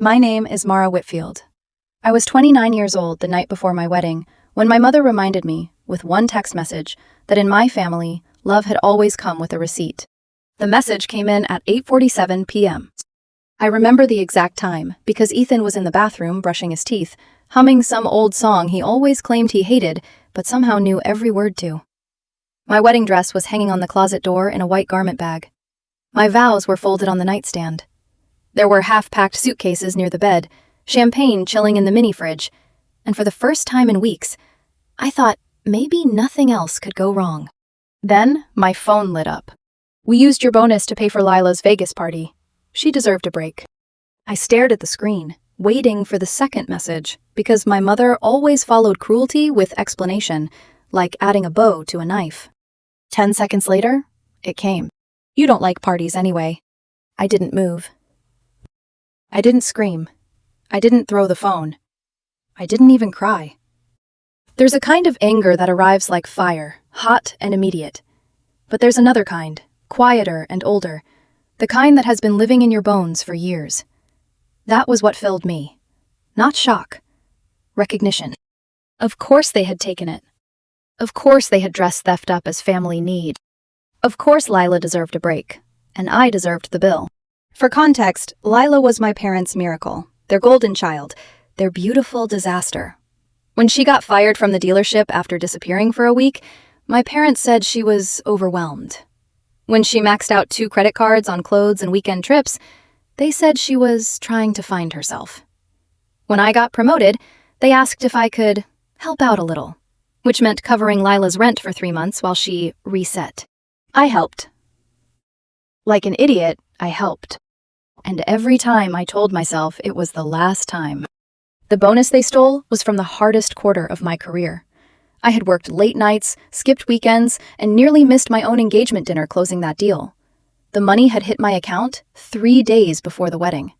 My name is Mara Whitfield. I was 29 years old the night before my wedding when my mother reminded me, with one text message, that in my family, love had always come with a receipt. The message came in at 8:47 p.m. I remember the exact time because Ethan was in the bathroom brushing his teeth, humming some old song he always claimed he hated, but somehow knew every word to. My wedding dress was hanging on the closet door in a white garment bag. My vows were folded on the nightstand. There were half-packed suitcases near the bed, champagne chilling in the mini-fridge, and for the first time in weeks, I thought maybe nothing else could go wrong. Then, my phone lit up. "We used your bonus to pay for Lila's Vegas party. She deserved a break." I stared at the screen, waiting for the second message, because my mother always followed cruelty with explanation, like adding a bow to a knife. 10 seconds later, it came. "You don't like parties anyway." I didn't move. I didn't scream. I didn't throw the phone. I didn't even cry. There's a kind of anger that arrives like fire, hot and immediate. But there's another kind, quieter and older, the kind that has been living in your bones for years. That was what filled me. Not shock. Recognition. Of course they had taken it. Of course they had dressed theft up as family need. Of course Lila deserved a break, and I deserved the bill. For context, Lila was my parents' miracle, their golden child, their beautiful disaster. When she got fired from the dealership after disappearing for a week, my parents said she was overwhelmed. When she maxed out 2 credit cards on clothes and weekend trips, they said she was trying to find herself. When I got promoted, they asked if I could help out a little, which meant covering Lila's rent for 3 months while she reset. I helped. Like an idiot, I helped. And every time I told myself it was the last time. The bonus they stole was from the hardest quarter of my career. I had worked late nights, skipped weekends, and nearly missed my own engagement dinner closing that deal. The money had hit my account 3 days before the wedding.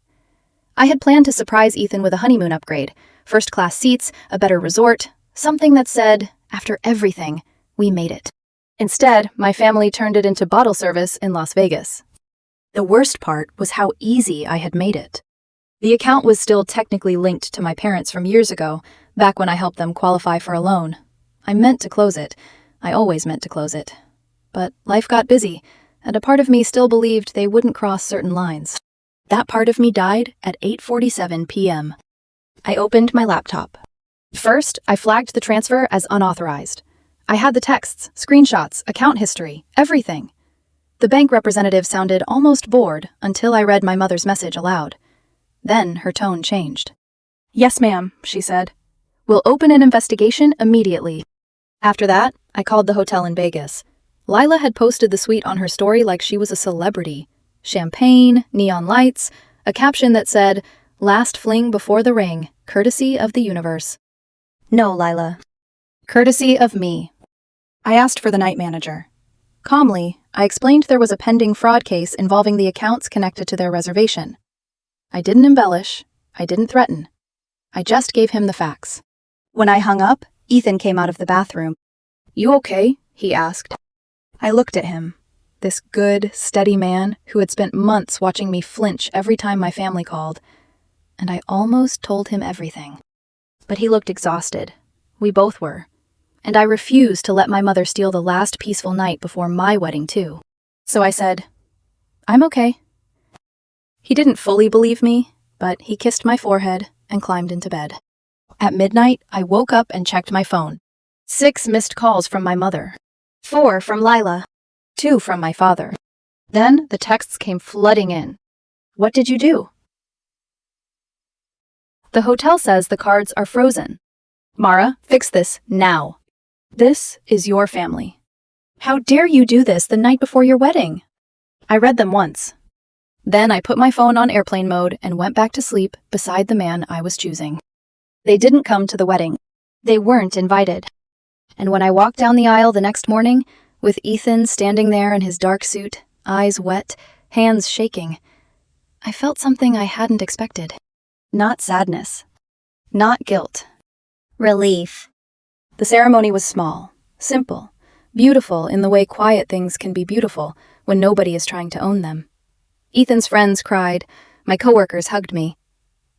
I had planned to surprise Ethan with a honeymoon upgrade, first-class seats, a better resort, something that said, after everything, we made it. Instead, my family turned it into bottle service in Las Vegas. The worst part was how easy I had made it. The account was still technically linked to my parents from years ago, back when I helped them qualify for a loan. I meant to close it. I always meant to close it. But life got busy, and a part of me still believed they wouldn't cross certain lines. That part of me died at 8:47 p.m. I opened my laptop. First, I flagged the transfer as unauthorized. I had the texts, screenshots, account history, everything. The bank representative sounded almost bored until I read my mother's message aloud. Then her tone changed. "Yes, ma'am," she said. "We'll open an investigation immediately." After that, I called the hotel in Vegas. Lila had posted the suite on her story like she was a celebrity. Champagne, neon lights, a caption that said, "Last fling before the ring, courtesy of the universe." "No, Lila. Courtesy of me." I asked for the night manager. Calmly, I explained there was a pending fraud case involving the accounts connected to their reservation. I didn't embellish. I didn't threaten. I just gave him the facts. When I hung up, Ethan came out of the bathroom. "You okay?" he asked. I looked at him, this good, steady man who had spent months watching me flinch every time my family called, and I almost told him everything. But he looked exhausted. We both were. And I refused to let my mother steal the last peaceful night before my wedding, too. So I said, "I'm okay." He didn't fully believe me, but he kissed my forehead and climbed into bed. At midnight, I woke up and checked my phone. 6 missed calls from my mother. 4 from Lila. 2 from my father. Then the texts came flooding in. "What did you do?" "The hotel says the cards are frozen. Mara, fix this now. This is your family. How dare you do this the night before your wedding?" I read them once. Then I put my phone on airplane mode and went back to sleep beside the man I was choosing. They didn't come to the wedding. They weren't invited. And when I walked down the aisle the next morning, with Ethan standing there in his dark suit, eyes wet, hands shaking, I felt something I hadn't expected. Not sadness. Not guilt. Relief. The ceremony was small, simple, beautiful in the way quiet things can be beautiful when nobody is trying to own them. Ethan's friends cried, my coworkers hugged me.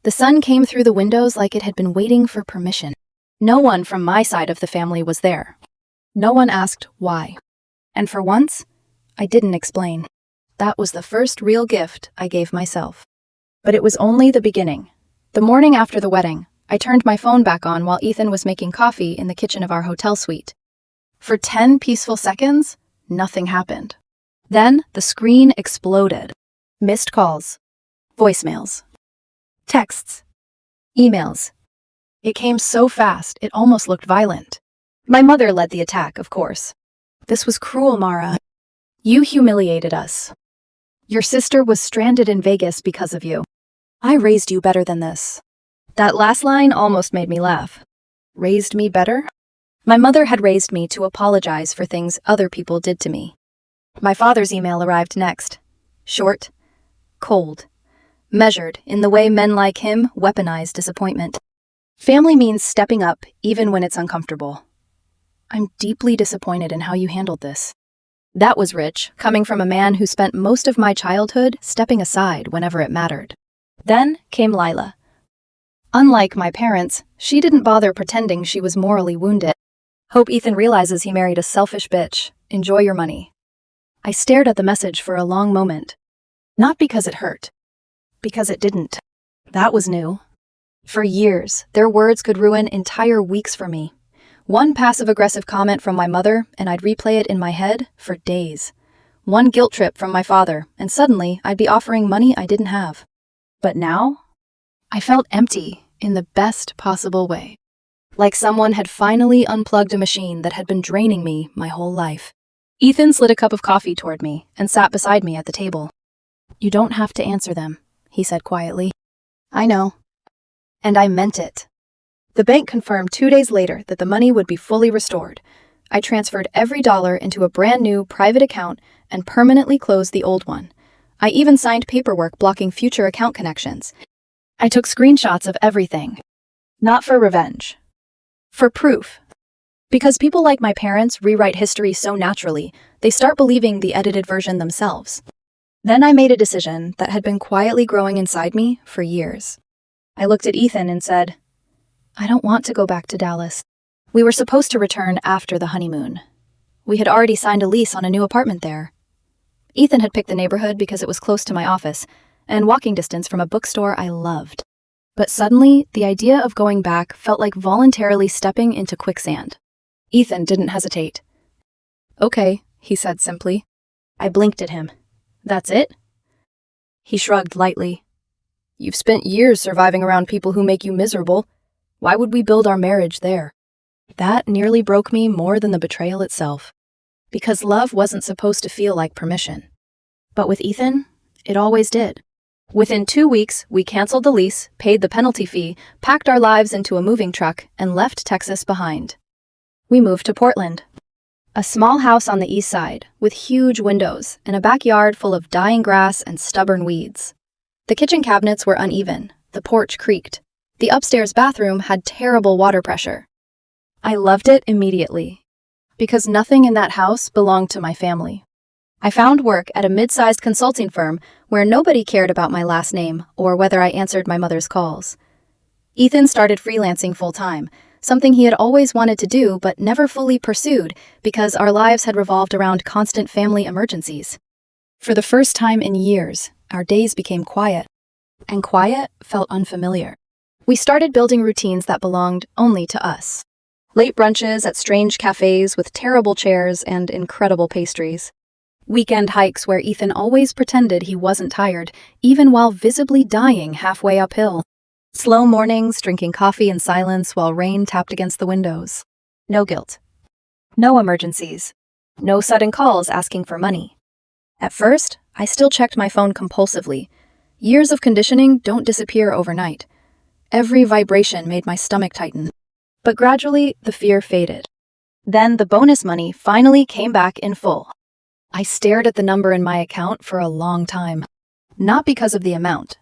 The sun came through the windows like it had been waiting for permission. No one from my side of the family was there. No one asked why. And for once, I didn't explain. That was the first real gift I gave myself. But it was only the beginning. The morning after the wedding, I turned my phone back on while Ethan was making coffee in the kitchen of our hotel suite. For 10 peaceful seconds, nothing happened. Then the screen exploded. Missed calls, voicemails, texts, emails. It came so fast, it almost looked violent. My mother led the attack, of course. This was cruel, Mara. You humiliated us. Your sister was stranded in Vegas because of you. I raised you better than this. That last line almost made me laugh. Raised me better? My mother had raised me to apologize for things other people did to me. My father's email arrived next. Short, cold, measured in the way men like him weaponize disappointment. Family means stepping up even when it's uncomfortable. I'm deeply disappointed in how you handled this. That was rich, coming from a man who spent most of my childhood stepping aside whenever it mattered. Then came Lila. Unlike my parents, she didn't bother pretending she was morally wounded. Hope Ethan realizes he married a selfish bitch. Enjoy your money. I stared at the message for a long moment. Not because it hurt. Because it didn't. That was new. For years, their words could ruin entire weeks for me. One passive-aggressive comment from my mother, and I'd replay it in my head for days. One guilt trip from my father, and suddenly I'd be offering money I didn't have. But now, I felt empty in the best possible way. Like someone had finally unplugged a machine that had been draining me my whole life. Ethan slid a cup of coffee toward me and sat beside me at the table. You don't have to answer them, he said quietly. I know. And I meant it. The bank confirmed 2 days later that the money would be fully restored. I transferred every dollar into a brand new private account and permanently closed the old one. I even signed paperwork blocking future account connections. I took screenshots of everything. Not for revenge. For proof. Because people like my parents rewrite history so naturally, they start believing the edited version themselves. Then I made a decision that had been quietly growing inside me for years. I looked at Ethan and said, I don't want to go back to Dallas. We were supposed to return after the honeymoon. We had already signed a lease on a new apartment there. Ethan had picked the neighborhood because it was close to my office and walking distance from a bookstore I loved. But suddenly, the idea of going back felt like voluntarily stepping into quicksand. Ethan didn't hesitate. Okay, he said simply. I blinked at him. That's it? He shrugged lightly. You've spent years surviving around people who make you miserable. Why would we build our marriage there? That nearly broke me more than the betrayal itself. Because love wasn't supposed to feel like permission. But with Ethan, it always did. Within 2 weeks, we canceled the lease, paid the penalty fee, packed our lives into a moving truck, and left Texas behind. We moved to Portland. A small house on the east side, with huge windows, and a backyard full of dying grass and stubborn weeds. The kitchen cabinets were uneven, the porch creaked. The upstairs bathroom had terrible water pressure. I loved it immediately, because nothing in that house belonged to my family. I found work at a mid-sized consulting firm where nobody cared about my last name or whether I answered my mother's calls. Ethan started freelancing full-time, something he had always wanted to do but never fully pursued because our lives had revolved around constant family emergencies. For the first time in years, our days became quiet, and quiet felt unfamiliar. We started building routines that belonged only to us. Late brunches at strange cafes with terrible chairs and incredible pastries. Weekend hikes where Ethan always pretended he wasn't tired, even while visibly dying halfway uphill. Slow mornings, drinking coffee in silence while rain tapped against the windows. No guilt. No emergencies. No sudden calls asking for money. At first, I still checked my phone compulsively. Years of conditioning don't disappear overnight. Every vibration made my stomach tighten. But gradually, the fear faded. Then the bonus money finally came back in full. I stared at the number in my account for a long time. Not because of the amount.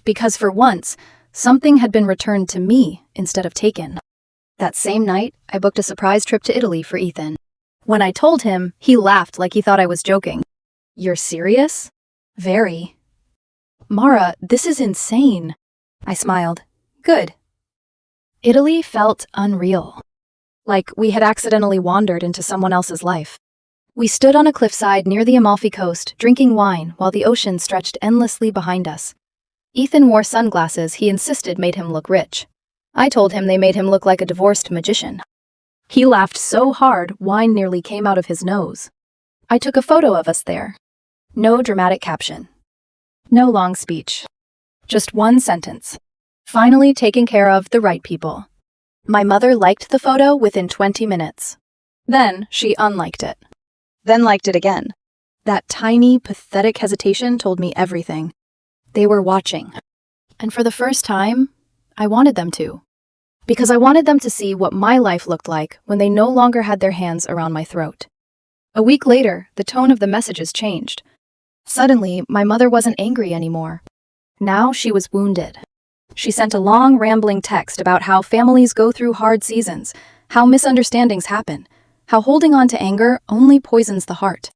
Because for once, something had been returned to me instead of taken. That same night, I booked a surprise trip to Italy for Ethan. When I told him, he laughed like he thought I was joking. You're serious? Very. Mara, this is insane. I smiled. Good. Italy felt unreal. Like we had accidentally wandered into someone else's life. We stood on a cliffside near the Amalfi Coast, drinking wine while the ocean stretched endlessly behind us. Ethan wore sunglasses he insisted made him look rich. I told him they made him look like a divorced magician. He laughed so hard, wine nearly came out of his nose. I took a photo of us there. No dramatic caption. No long speech. Just one sentence. Finally taking care of the right people. My mother liked the photo within 20 minutes. Then she unliked it. Then liked it again. That tiny, pathetic hesitation told me everything. They were watching. And for the first time, I wanted them to. Because I wanted them to see what my life looked like when they no longer had their hands around my throat. A week later, the tone of the messages changed. Suddenly, my mother wasn't angry anymore. Now she was wounded. She sent a long, rambling text about how families go through hard seasons, how misunderstandings happen, how holding on to anger only poisons the heart.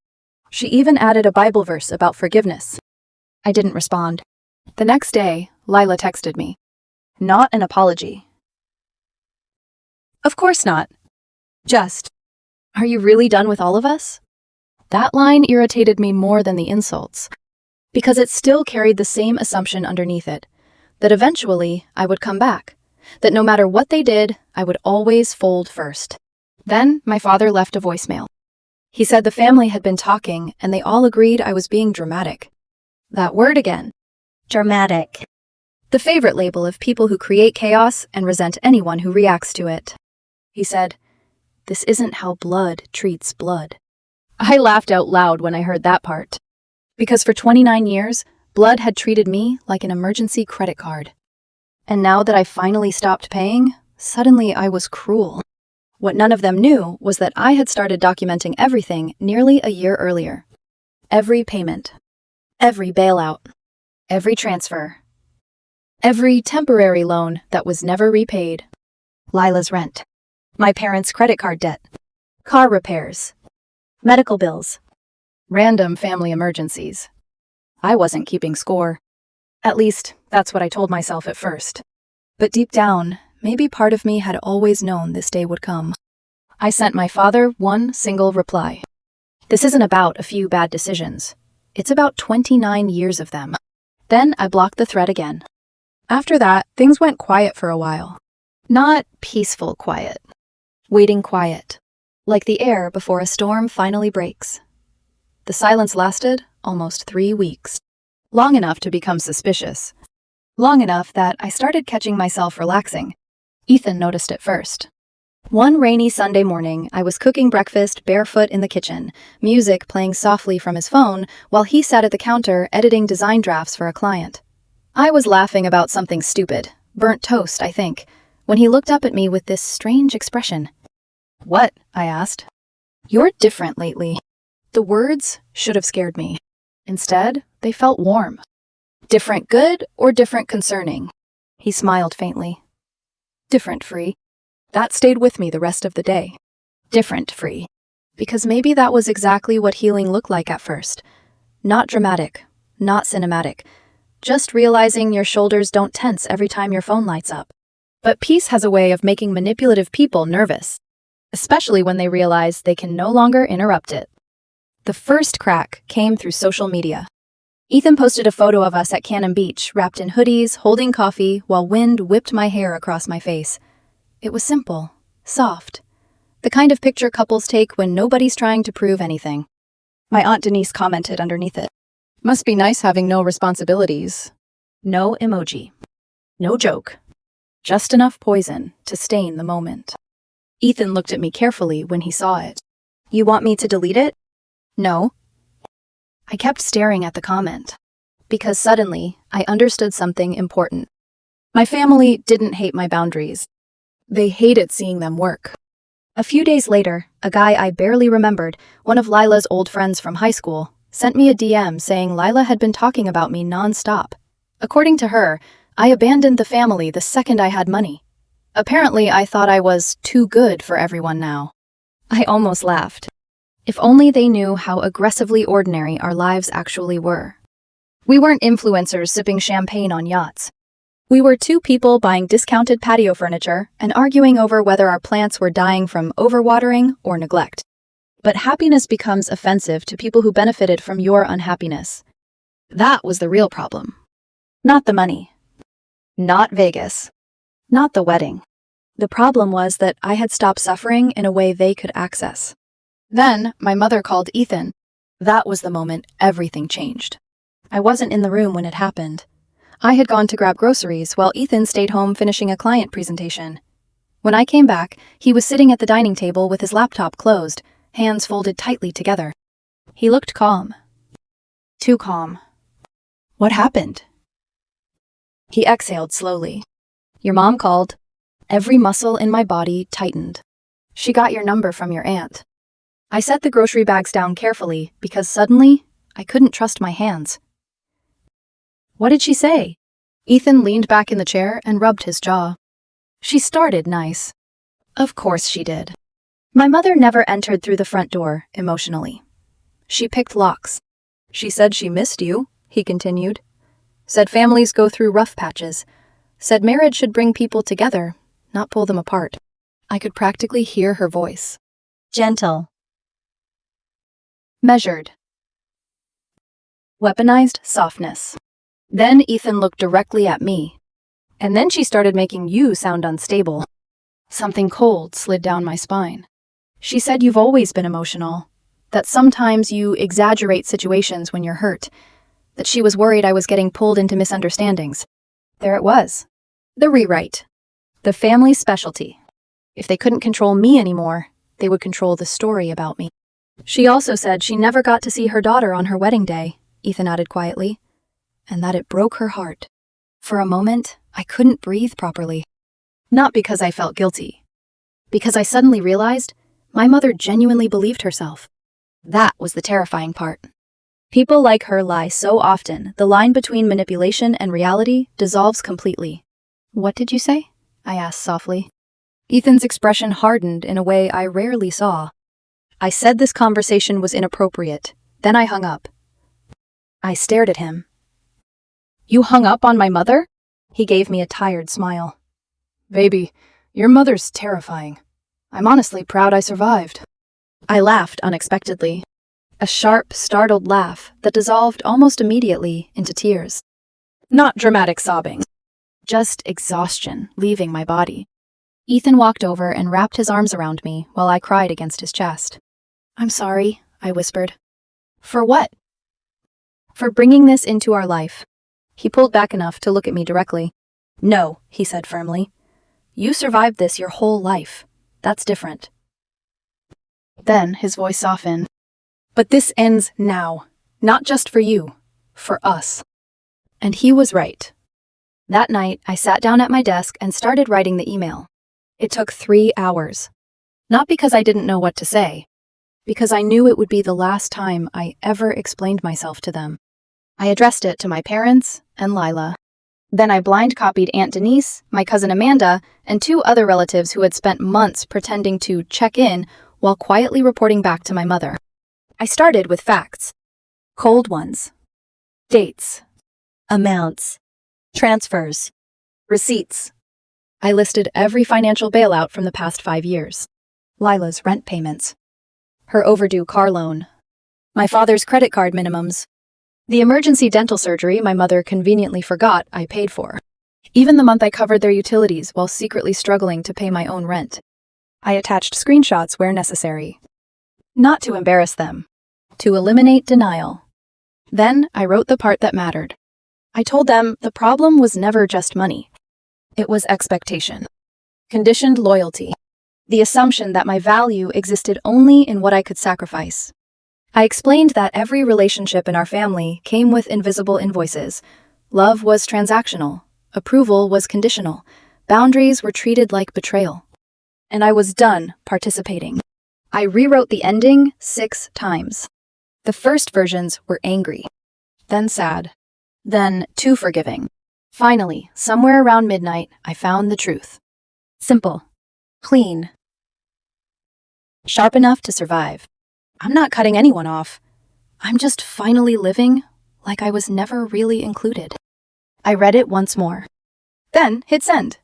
She even added a Bible verse about forgiveness. I didn't respond. The next day, Lila texted me. Not an apology. Of course not. Just, are you really done with all of us? That line irritated me more than the insults, because it still carried the same assumption underneath it, that eventually I would come back, that no matter what they did, I would always fold first. Then my father left a voicemail. He said the family had been talking and they all agreed I was being dramatic. That word again. Dramatic. The favorite label of people who create chaos and resent anyone who reacts to it. He said, "This isn't how blood treats blood." I laughed out loud when I heard that part. Because for 29 years, blood had treated me like an emergency credit card. And now that I finally stopped paying, suddenly I was cruel. What none of them knew was that I had started documenting everything nearly a year earlier. Every payment. Every bailout. Every transfer. Every temporary loan that was never repaid. Lila's rent. My parents' credit card debt. Car repairs. Medical bills. Random family emergencies. I wasn't keeping score. At least, that's what I told myself at first. But deep down, maybe part of me had always known this day would come. I sent my father one single reply. This isn't about a few bad decisions. It's about 29 years of them. Then I blocked the thread again. After that, things went quiet for a while. Not peaceful quiet. Waiting quiet. Like the air before a storm finally breaks. The silence lasted almost 3 weeks. Long enough to become suspicious. Long enough that I started catching myself relaxing. Ethan noticed it first. One rainy Sunday morning, I was cooking breakfast barefoot in the kitchen, music playing softly from his phone, while he sat at the counter editing design drafts for a client. I was laughing about something stupid, burnt toast, I think, when he looked up at me with this strange expression. "What?" I asked. "You're different lately." The words should have scared me. Instead, they felt warm. Different good or different concerning? He smiled faintly. Different free. That stayed with me the rest of the day. Different free. Because maybe that was exactly what healing looked like at first. Not dramatic, not cinematic. Just realizing your shoulders don't tense every time your phone lights up. But peace has a way of making manipulative people nervous, especially when they realize they can no longer interrupt it. The first crack came through social media. Ethan posted a photo of us at Cannon Beach, wrapped in hoodies, holding coffee, while wind whipped my hair across my face. It was simple, soft. The kind of picture couples take when nobody's trying to prove anything. My Aunt Denise commented underneath it. "Must be nice having no responsibilities." No emoji. No joke. Just enough poison to stain the moment. Ethan looked at me carefully when he saw it. "You want me to delete it?" "No." I kept staring at the comment, because suddenly I understood something important. My family didn't hate my boundaries. They hated seeing them work. A few days later, a guy I barely remembered, one of Lila's old friends from high school, sent me a DM saying Lila had been talking about me non-stop. According to her, I abandoned the family the second I had money. Apparently, I thought I was too good for everyone now. I almost laughed. If only they knew how aggressively ordinary our lives actually were. We weren't influencers sipping champagne on yachts. We were two people buying discounted patio furniture and arguing over whether our plants were dying from overwatering or neglect. But happiness becomes offensive to people who benefited from your unhappiness. That was the real problem. Not the money. Not Vegas. Not the wedding. The problem was that I had stopped suffering in a way they could access. Then, my mother called Ethan. That was the moment everything changed. I wasn't in the room when it happened. I had gone to grab groceries while Ethan stayed home finishing a client presentation. When I came back, he was sitting at the dining table with his laptop closed, hands folded tightly together. He looked calm. Too calm. What happened? He exhaled slowly. Your mom called. Every muscle in my body tightened. She got your number from your aunt. I set the grocery bags down carefully because suddenly I couldn't trust my hands. What did she say? Ethan leaned back in the chair and rubbed his jaw. She started nice. Of course she did. My mother never entered through the front door emotionally. She picked locks. She said she missed you, he continued. Said families go through rough patches. Said marriage should bring people together, not pull them apart. I could practically hear her voice. Gentle. Measured. Weaponized softness. Then Ethan looked directly at me. And then she started making you sound unstable. Something cold slid down my spine. She said you've always been emotional. That sometimes you exaggerate situations when you're hurt. That she was worried I was getting pulled into misunderstandings. There it was. The rewrite. The family specialty. If they couldn't control me anymore, they would control the story about me. She also said she never got to see her daughter on her wedding day, Ethan added quietly, and that it broke her heart. For a moment, I couldn't breathe properly. Not because I felt guilty. Because I suddenly realized my mother genuinely believed herself. That was the terrifying part. People like her lie so often, the line between manipulation and reality dissolves completely. What did you say? I asked softly. Ethan's expression hardened in a way I rarely saw. I said this conversation was inappropriate. Then I hung up. I stared at him. You hung up on my mother? He gave me a tired smile. Baby, your mother's terrifying. I'm honestly proud I survived. I laughed unexpectedly. A sharp, startled laugh that dissolved almost immediately into tears. Not dramatic sobbing. Just exhaustion leaving my body. Ethan walked over and wrapped his arms around me while I cried against his chest. I'm sorry, I whispered. For what? For bringing this into our life. He pulled back enough to look at me directly. No, he said firmly. You survived this your whole life. That's different. Then his voice softened. But this ends now. Not just for you. For us. And he was right. That night, I sat down at my desk and started writing the email. It took 3 hours. Not because I didn't know what to say. Because I knew it would be the last time I ever explained myself to them. I addressed it to my parents and Lila. Then I blind copied Aunt Denise, my cousin Amanda, and 2 other relatives who had spent months pretending to check in while quietly reporting back to my mother. I started with facts. Cold ones. Dates. Amounts. Transfers. Receipts. I listed every financial bailout from the past 5 years. Lila's rent payments. Her overdue car loan. My father's credit card minimums. The emergency dental surgery my mother conveniently forgot I paid for. Even the month I covered their utilities while secretly struggling to pay my own rent. I attached screenshots where necessary. Not to embarrass them. To eliminate denial. Then I wrote the part that mattered. I told them the problem was never just money. It was expectation. Conditioned loyalty. The assumption that my value existed only in what I could sacrifice. I explained that every relationship in our family came with invisible invoices. Love was transactional. Approval was conditional. Boundaries were treated like betrayal. And I was done participating. I rewrote the ending 6 times. The first versions were angry. Then sad. Then too forgiving. Finally, somewhere around midnight, I found the truth. Simple. Clean. Sharp enough to survive. I'm not cutting anyone off. I'm just finally living like I was never really included. I read it once more. Then hit send.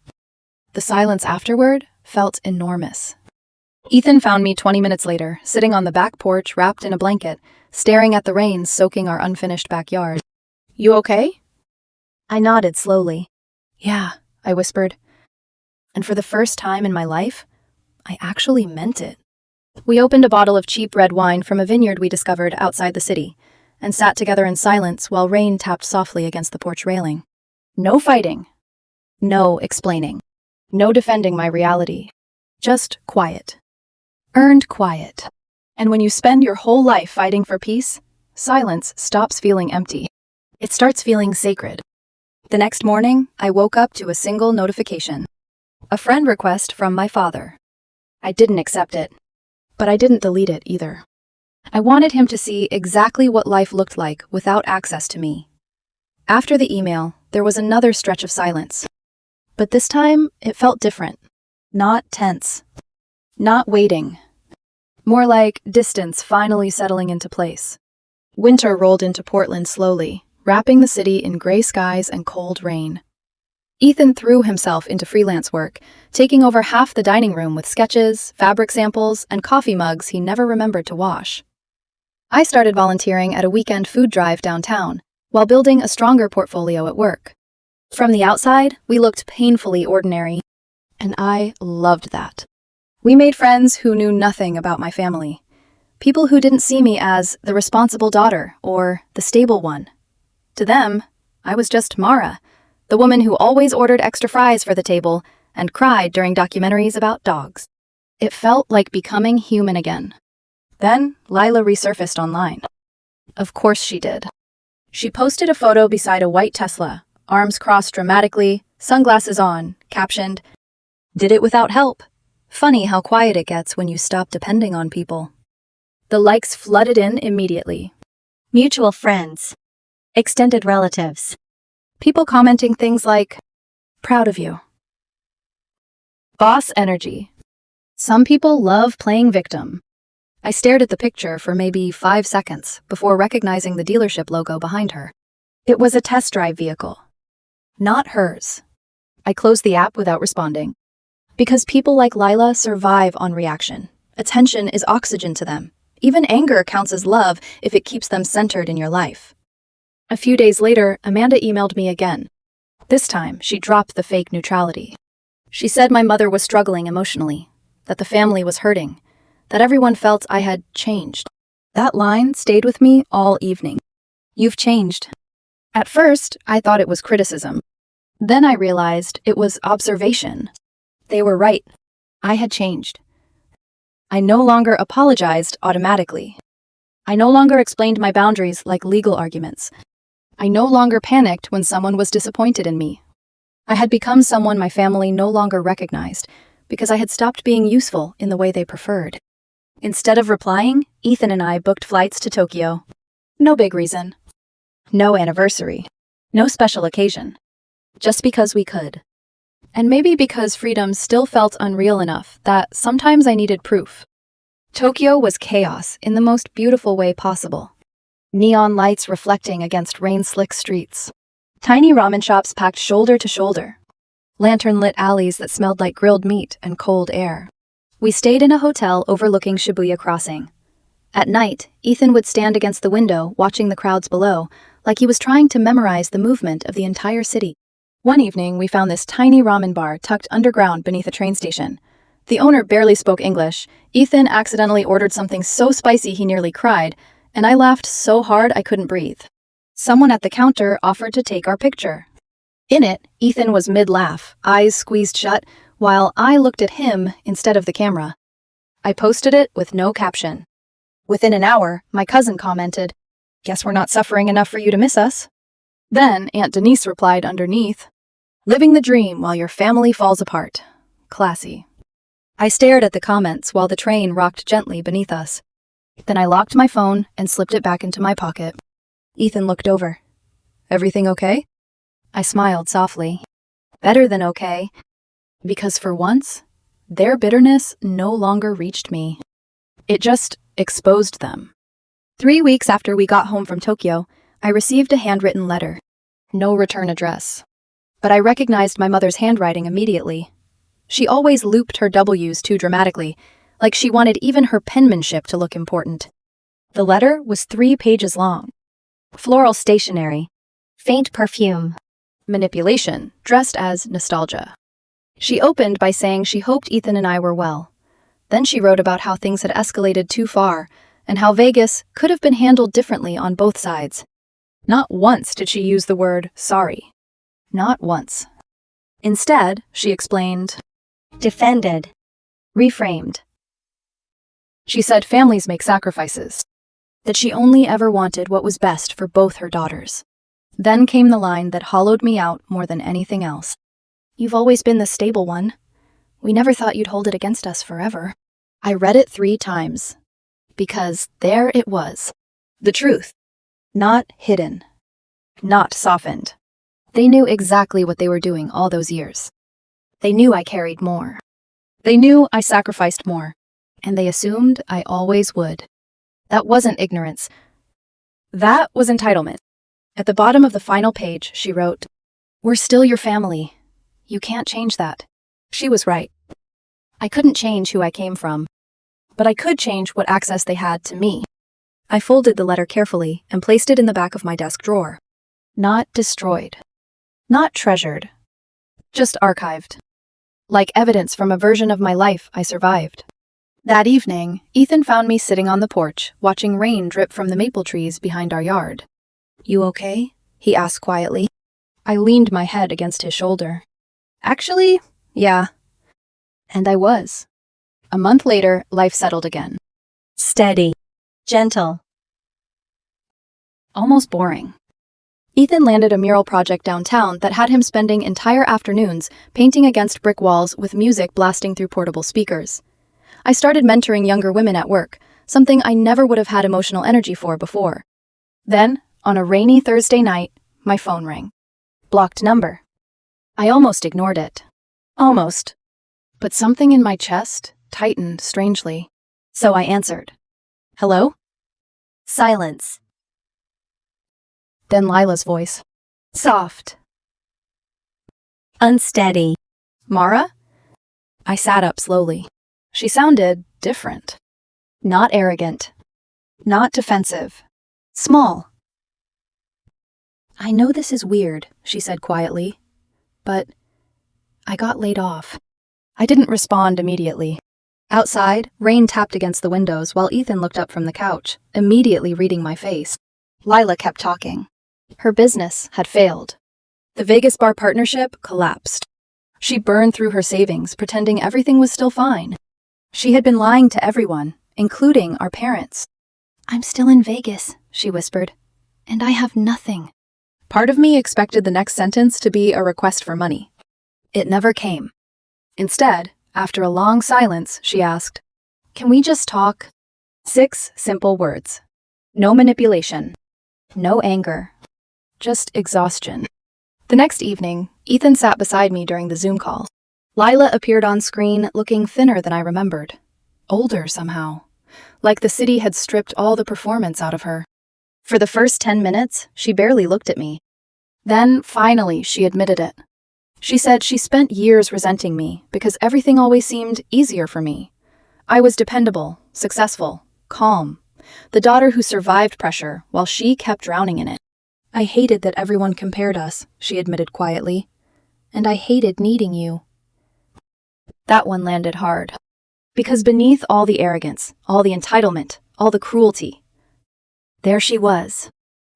The silence afterward felt enormous. Ethan found me 20 minutes later, sitting on the back porch wrapped in a blanket, staring at the rain soaking our unfinished backyard. "You okay?" I nodded slowly. "Yeah," I whispered. And for the first time in my life, I actually meant it. We opened a bottle of cheap red wine from a vineyard we discovered outside the city, and sat together in silence while rain tapped softly against the porch railing. No fighting. No explaining. No defending my reality. Just quiet. Earned quiet. And when you spend your whole life fighting for peace, silence stops feeling empty. It starts feeling sacred. The next morning, I woke up to a single notification. A friend request from my father. I didn't accept it, but I didn't delete it either. I wanted him to see exactly what life looked like without access to me. After the email, there was another stretch of silence. But this time, it felt different. Not tense. Not waiting. More like distance finally settling into place. Winter rolled into Portland slowly, wrapping the city in gray skies and cold rain. Ethan threw himself into freelance work, taking over half the dining room with sketches, fabric samples, and coffee mugs he never remembered to wash. I started volunteering at a weekend food drive downtown, while building a stronger portfolio at work. From the outside, we looked painfully ordinary, and I loved that. We made friends who knew nothing about my family. People who didn't see me as the responsible daughter or the stable one. To them, I was just Mara, the woman who always ordered extra fries for the table and cried during documentaries about dogs. It felt like becoming human again. Then, Lila resurfaced online. Of course she did. She posted a photo beside a white Tesla, arms crossed dramatically, sunglasses on, captioned, "Did it without help. Funny how quiet it gets when you stop depending on people." The likes flooded in immediately. Mutual friends. Extended relatives. People commenting things like, "Proud of you." Boss energy. Some people love playing victim. I stared at the picture for maybe 5 seconds before recognizing the dealership logo behind her. It was a test drive vehicle. Not hers. I closed the app without responding. Because people like Lila survive on reaction. Attention is oxygen to them. Even anger counts as love if it keeps them centered in your life. A few days later, Amanda emailed me again. This time, she dropped the fake neutrality. She said my mother was struggling emotionally, that the family was hurting, that everyone felt I had changed. That line stayed with me all evening. You've changed. At first, I thought it was criticism. Then I realized it was observation. They were right. I had changed. I no longer apologized automatically. I no longer explained my boundaries like legal arguments. I no longer panicked when someone was disappointed in me. I had become someone my family no longer recognized because I had stopped being useful in the way they preferred. Instead of replying, Ethan and I booked flights to Tokyo. No big reason. No anniversary. No special occasion. Just because we could. And maybe because freedom still felt unreal enough that sometimes I needed proof. Tokyo was chaos in the most beautiful way possible. Neon lights reflecting against rain-slick streets. Tiny ramen shops packed shoulder to shoulder. Lantern-lit alleys that smelled like grilled meat and cold air. We stayed in a hotel overlooking Shibuya Crossing. At night, Ethan would stand against the window watching the crowds below, like he was trying to memorize the movement of the entire city. One evening, we found this tiny ramen bar tucked underground beneath a train station. The owner barely spoke English. Ethan accidentally ordered something so spicy he nearly cried, and I laughed so hard I couldn't breathe. Someone at the counter offered to take our picture. In it, Ethan was mid-laugh, eyes squeezed shut, while I looked at him instead of the camera. I posted it with no caption. Within an hour, my cousin commented, "Guess we're not suffering enough for you to miss us." Then Aunt Denise replied underneath, "Living the dream while your family falls apart. Classy." I stared at the comments while the train rocked gently beneath us. Then I locked my phone and slipped it back into my pocket. Ethan looked over. "Everything okay?" I smiled softly. Better than okay. Because for once, their bitterness no longer reached me. It just exposed them. 3 weeks after we got home from Tokyo, I received a handwritten letter. No return address. But I recognized my mother's handwriting immediately. She always looped her W's too dramatically, like she wanted even her penmanship to look important. The letter was 3 pages long. Floral stationery, faint perfume, manipulation, dressed as nostalgia. She opened by saying she hoped Ethan and I were well. Then she wrote about how things had escalated too far, and how Vegas could have been handled differently on both sides. Not once did she use the word sorry. Not once. Instead, she explained, defended, reframed. She said families make sacrifices, that she only ever wanted what was best for both her daughters. Then came the line that hollowed me out more than anything else. You've always been the stable one. We never thought you'd hold it against us forever. I read it 3 times, because there it was. The truth. Not hidden. Not softened. They knew exactly what they were doing all those years. They knew I carried more. They knew I sacrificed more. And they assumed I always would. That wasn't ignorance. That was entitlement. At the bottom of the final page, she wrote, "We're still your family. You can't change that." She was right. I couldn't change who I came from, but I could change what access they had to me. I folded the letter carefully and placed it in the back of my desk drawer. Not destroyed. Not treasured. Just archived. Like evidence from a version of my life I survived. That evening, Ethan found me sitting on the porch, watching rain drip from the maple trees behind our yard. "You okay?" he asked quietly. I leaned my head against his shoulder. Actually, yeah. And I was. A month later, life settled again. Steady. Gentle. Almost boring. Ethan landed a mural project downtown that had him spending entire afternoons painting against brick walls with music blasting through portable speakers. I started mentoring younger women at work, something I never would have had emotional energy for before. Then, on a rainy Thursday night, my phone rang. Blocked number. I almost ignored it. Almost. But something in my chest tightened strangely. So I answered. "Hello?" Silence. Then Lila's voice. Soft. Unsteady. "Mara?" I sat up slowly. She sounded different. Not arrogant. Not defensive. Small. "I know this is weird," she said quietly, "but I got laid off." I didn't respond immediately. Outside, rain tapped against the windows while Ethan looked up from the couch, immediately reading my face. Lila kept talking. Her business had failed. The Vegas bar partnership collapsed. She burned through her savings, pretending everything was still fine. She had been lying to everyone, including our parents. "I'm still in Vegas," she whispered, "and I have nothing." Part of me expected the next sentence to be a request for money. It never came. Instead, after a long silence, she asked, "Can we just talk?" 6 simple words. No manipulation. No anger. Just exhaustion. The next evening, Ethan sat beside me during the Zoom call. Lila appeared on screen looking thinner than I remembered. Older somehow. Like the city had stripped all the performance out of her. For the first 10 minutes, she barely looked at me. Then, finally, she admitted it. She said she spent years resenting me because everything always seemed easier for me. I was dependable, successful, calm. The daughter who survived pressure while she kept drowning in it. "I hated that everyone compared us," she admitted quietly. "And I hated needing you." That one landed hard. Because beneath all the arrogance, all the entitlement, all the cruelty, there she was.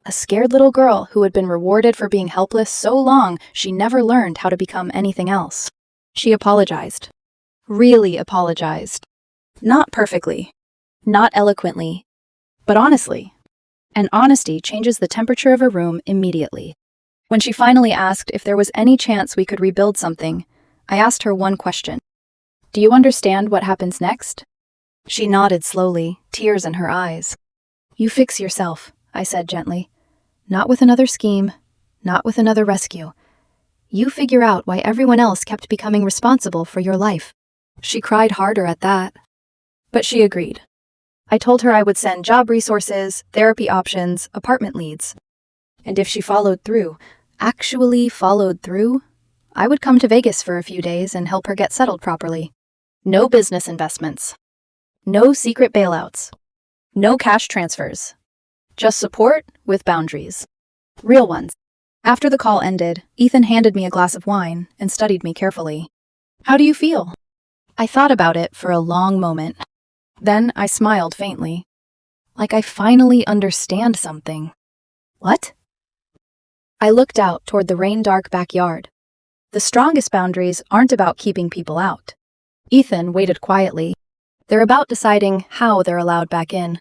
A scared little girl who had been rewarded for being helpless so long she never learned how to become anything else. She apologized. Really apologized. Not perfectly. Not eloquently. But honestly. And honesty changes the temperature of a room immediately. When she finally asked if there was any chance we could rebuild something, I asked her one question. "Do you understand what happens next?" She nodded slowly, tears in her eyes. "You fix yourself," I said gently. "Not with another scheme, not with another rescue. You figure out why everyone else kept becoming responsible for your life." She cried harder at that. But she agreed. I told her I would send job resources, therapy options, apartment leads. And if she followed through, actually followed through, I would come to Vegas for a few days and help her get settled properly. No business investments. No secret bailouts. No cash transfers. Just support with boundaries. Real ones. After the call ended, Ethan handed me a glass of wine and studied me carefully. How do you feel? I thought about it for a long moment. Then I smiled faintly. Like I finally understand something. What? I looked out toward the rain-dark backyard. The strongest boundaries aren't about keeping people out. Ethan waited quietly. They're about deciding how they're allowed back in.